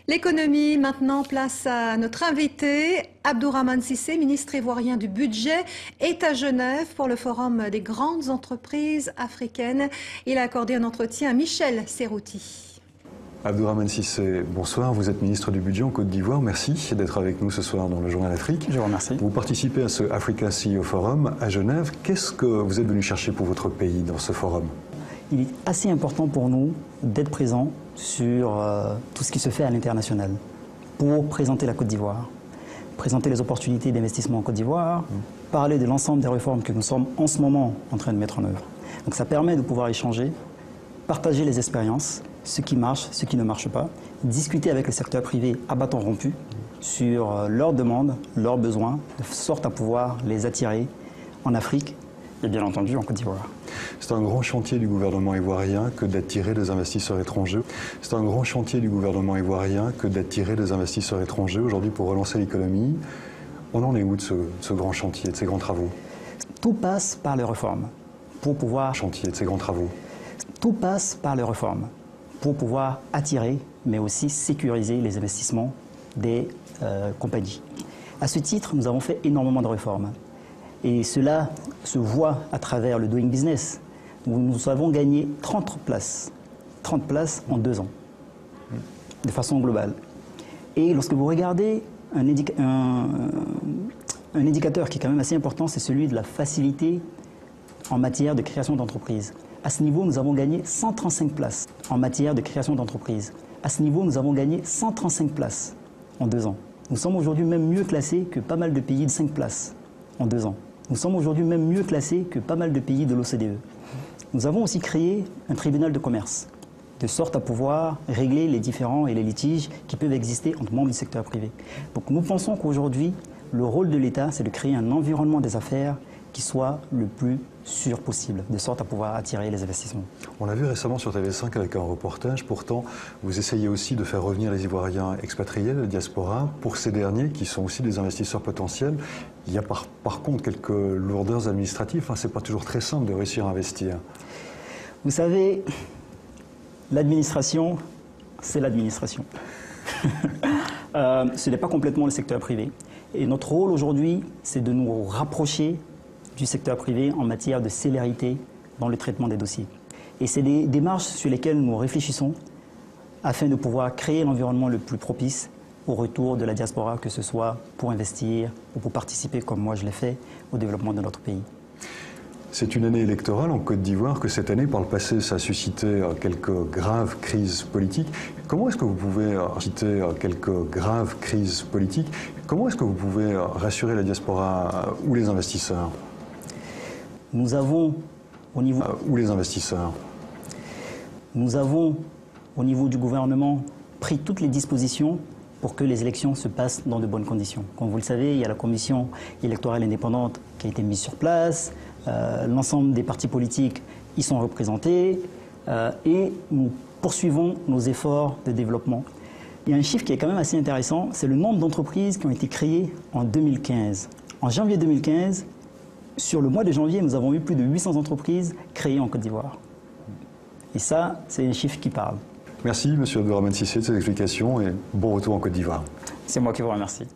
L'économie, maintenant, place à notre invité. Abdourahmane Cissé, ministre ivoirien du Budget, est à Genève pour le Forum des grandes entreprises africaines. Il a accordé un entretien à Michel Serrouti. Abdourahmane Cissé, bonsoir. Vous êtes ministre du Budget en Côte d'Ivoire. Merci d'être avec nous ce soir dans le Journal Afrique. Je vous remercie. Vous participez à ce Africa CEO Forum à Genève. Qu'est-ce que vous êtes venu chercher pour votre pays dans ce forum? Il est assez important pour nous d'être présents sur tout ce qui se fait à l'international pour présenter la Côte d'Ivoire, présenter les opportunités d'investissement en Côte d'Ivoire, parler de l'ensemble des réformes que nous sommes en ce moment en train de mettre en œuvre. Donc ça permet de pouvoir échanger, partager les expériences, ce qui marche, ce qui ne marche pas, discuter avec le secteur privé à bâton rompu sur leurs demandes, leurs besoins, de sorte à pouvoir les attirer en Afrique et bien entendu en Côte d'Ivoire. C'est un grand chantier du gouvernement ivoirien que d'attirer des investisseurs étrangers. C'est un grand chantier du gouvernement ivoirien que d'attirer des investisseurs étrangers aujourd'hui pour relancer l'économie. On en est où de ce grand chantier, de ces grands travaux? Tout passe par les réformes pour pouvoir... Chantier de ces grands travaux. Tout passe par les réformes pour pouvoir attirer, mais aussi sécuriser les investissements des compagnies. À ce titre, nous avons fait énormément de réformes. Et cela se voit à travers le Doing Business, où nous avons gagné 30 places en 2 ans, de façon globale. Et lorsque vous regardez un indicateur qui est quand même assez important, c'est celui de la facilité en matière de création d'entreprises. À ce niveau, nous avons gagné 135 places en matière de création d'entreprises. À ce niveau, nous avons gagné 135 places en 2 ans. Nous sommes aujourd'hui même mieux classés que pas mal de pays de 5 places en 2 ans. Nous sommes aujourd'hui même mieux classés que pas mal de pays de l'OCDE. Nous avons aussi créé un tribunal de commerce, de sorte à pouvoir régler les différends et les litiges qui peuvent exister entre membres du secteur privé. Donc nous pensons qu'aujourd'hui, le rôle de l'État, c'est de créer un environnement des affaires qui soit le plus sûr possible, de sorte à pouvoir attirer les investissements. On l'a vu récemment sur TV5 avec un reportage. Pourtant, vous essayez aussi de faire revenir les Ivoiriens expatriés, la diaspora. Pour ces derniers, qui sont aussi des investisseurs potentiels, il y a par contre quelques lourdeurs administratives. Enfin, c'est pas toujours très simple de réussir à investir. Vous savez, l'administration, c'est l'administration. Ce n'est pas complètement le secteur privé. Et notre rôle aujourd'hui, c'est de nous rapprocher du secteur privé en matière de célérité dans le traitement des dossiers. Et c'est des démarches sur lesquelles nous réfléchissons afin de pouvoir créer l'environnement le plus propice au retour de la diaspora, que ce soit pour investir ou pour participer, comme moi je l'ai fait, au développement de notre pays. C'est une année électorale en Côte d'Ivoire que cette année, par le passé, ça a suscité quelques graves crises politiques. Comment est-ce que vous pouvez Comment est-ce que vous pouvez rassurer la diaspora ou les investisseurs? Nous avons au niveau au niveau du gouvernement pris toutes les dispositions pour que les élections se passent dans de bonnes conditions. Comme vous le savez, il y a la commission électorale indépendante qui a été mise sur place, l'ensemble des partis politiques y sont représentés et nous poursuivons nos efforts de développement. Il y a un chiffre qui est quand même assez intéressant, c'est le nombre d'entreprises qui ont été créées en 2015. En janvier 2015, sur le mois de janvier, nous avons eu plus de 800 entreprises créées en Côte d'Ivoire. Et ça, c'est un chiffre qui parle. Merci, M. Abdourahmane Cissé, de ces explications et bon retour en Côte d'Ivoire. C'est moi qui vous remercie.